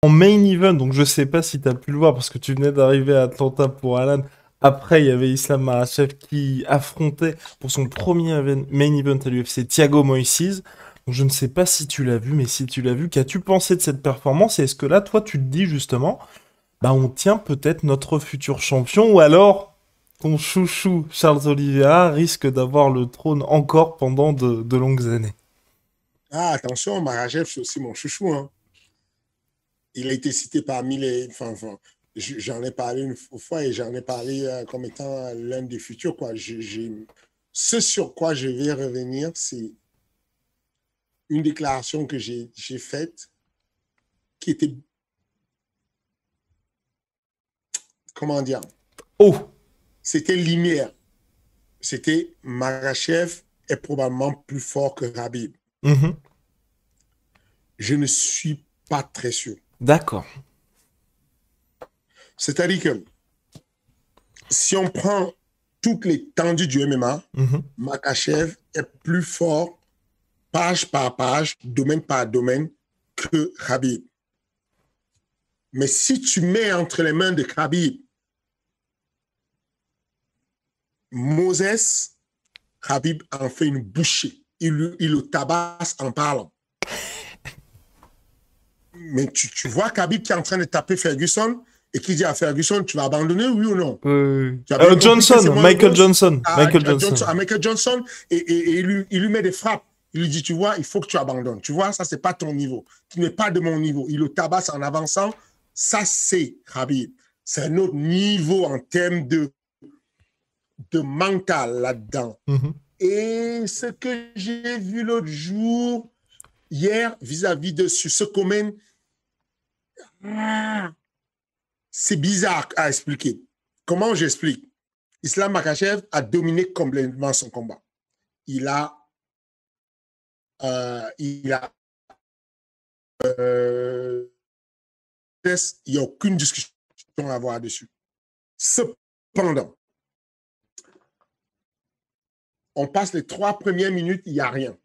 en main event, donc je sais pas si tu as pu le voir parce que tu venais d'arriver à Atlanta pour Alan. Après, il y avait Islam Makhachev qui affrontait pour son premier main event à l'UFC Thiago Moises. Donc je ne sais pas si tu l'as vu, mais si tu l'as vu, qu'as-tu pensé de cette performance? Et est-ce que là, toi, tu te dis justement, bah on tient peut-être notre futur champion ou alors ton chouchou Charles Oliveira risque d'avoir le trône encore pendant de longues années? Ah, attention, Marajev, c'est aussi mon chouchou, hein. Il a été cité parmi les. J'en ai parlé une fois et j'en ai parlé comme étant l'un des futurs, quoi. Ce sur quoi je vais revenir, c'est une déclaration que j'ai faite qui était, comment dire, Oh! c'était linéaire. C'était Marachev est probablement plus fort que Rabib. Mhm. Je ne suis pas très sûr. D'accord. C'est-à-dire que si on prend toutes les tendues du MMA, Mhm. Makachev est plus fort page par page, domaine par domaine que Khabib. Mais si tu mets entre les mains de Khabib Moses, Khabib en fait une bouchée. Il le tabasse en parlant. Mais tu vois Khabib qui est en train de taper Ferguson et qui dit à Ferguson, tu vas abandonner, oui ou non? Tu as bien compris que c'est Johnson, moi le Michael boss Johnson, Michael Johnson, Johnson. à Michael Johnson et il lui met des frappes. Il lui dit, tu vois, il faut que tu abandonnes. Tu vois, ça, c'est pas ton niveau. Tu n'es pas de mon niveau. Il le tabasse en avançant. Ça, c'est Khabib. C'est un autre niveau en termes de mental là-dedans. Mhm. Et ce que j'ai vu l'autre jour, hier, vis-à-vis de ce commun, c'est bizarre à expliquer. Comment j'explique? Islam Makhachev a dominé complètement son combat. Il a, il a il n'y a aucune discussion à avoir dessus. Cependant, on passe les 3 premières minutes, il n'y a rien.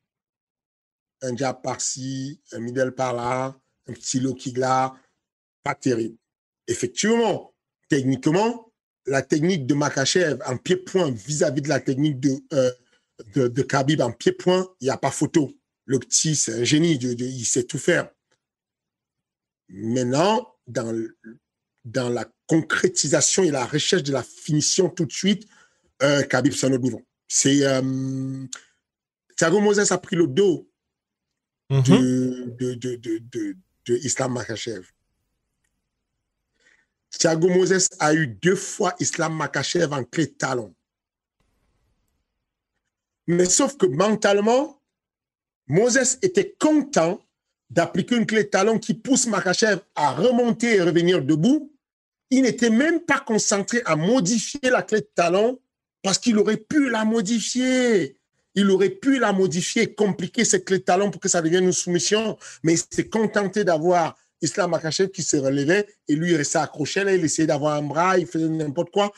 Un jab par-ci, un middle par-là, un petit low kick là, pas terrible. Effectivement, techniquement, la technique de Makachev en pied-point vis-à-vis de la technique de Khabib en pied-point, il n'y a pas photo. Le petit, c'est un génie, il sait tout faire. Maintenant, dans la concrétisation et la recherche de la finition tout de suite, Khabib, c'est un autre niveau. C'est Thiago Moses a pris le dos Mhm. de Islam Makhachev. Thiago Moses a eu 2 fois Islam Makhachev en clé de talon. Mais sauf que mentalement, Moses était content d'appliquer une clé de talon qui pousse Makhachev à remonter et revenir debout. Il n'était même pas concentré à modifier la clé de talon parce qu'il aurait pu la modifier. Il aurait pu la modifier, compliquer cette clé de talon pour que ça devienne une soumission. Mais il s'est contenté d'avoir Islam Makhachev qui se relevait et lui il restait accroché. Là, il essayait d'avoir un bras, il faisait n'importe quoi.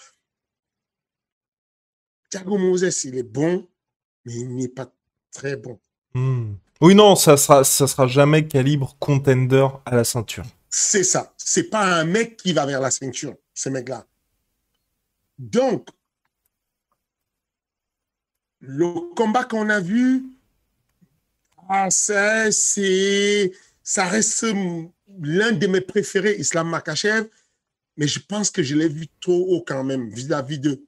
Thiago Moses, il est bon, mais il n'est pas très bon. Hmm. Oui, non, ça sera jamais calibre contender à la ceinture. C'est ça. C'est pas un mec qui va vers la ceinture, ce mec-là. Donc, le combat qu'on a vu, ah, ça reste l'un de mes préférés, Islam Makhachev, mais je pense que je l'ai vu trop haut quand même vis-à-vis de.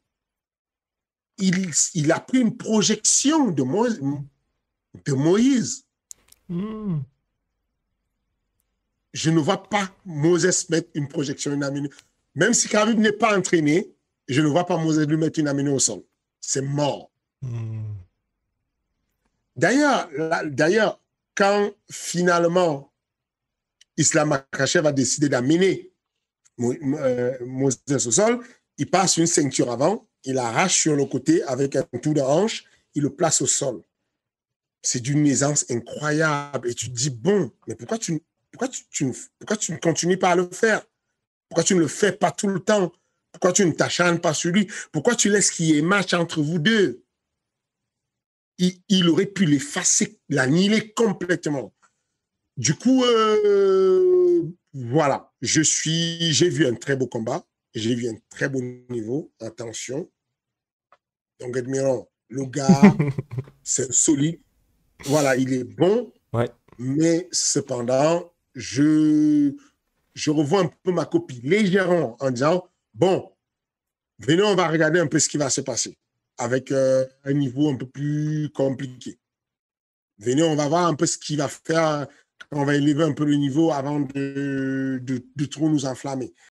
Il a pris une projection de Moïse. Hmm. Je ne vois pas Moses mettre une projection, une amenée. Même si Khabib n'est pas entraîné, je ne vois pas Moses lui mettre une amenée au sol. C'est mort. Hmm. D'ailleurs, quand finalement Islam Makhachev a décidé d'amener Moses au sol, il passe une ceinture avant, il arrache sur le côté avec un tour de hanche, il le place au sol. C'est d'une aisance incroyable. Et tu te dis, bon, mais pourquoi tu ne continues pas à le faire? Pourquoi tu ne le fais pas tout le temps? Pourquoi tu ne t'acharnes pas sur lui? Pourquoi tu laisses qu'il y ait match entre vous deux? Il aurait pu l'effacer, l'annihiler complètement. Du coup, Voilà, j'ai vu un très beau combat, j'ai vu un très beau niveau en tension. Donc, admirons, le gars, c'est solide. Voilà, il est bon, Ouais. mais cependant, je revois un peu ma copie légèrement en disant, bon, venez, on va regarder un peu ce qui va se passer avec un niveau un peu plus compliqué. Venez, on va voir un peu ce qu'il va faire. On va élever un peu le niveau avant de trop nous enflammer.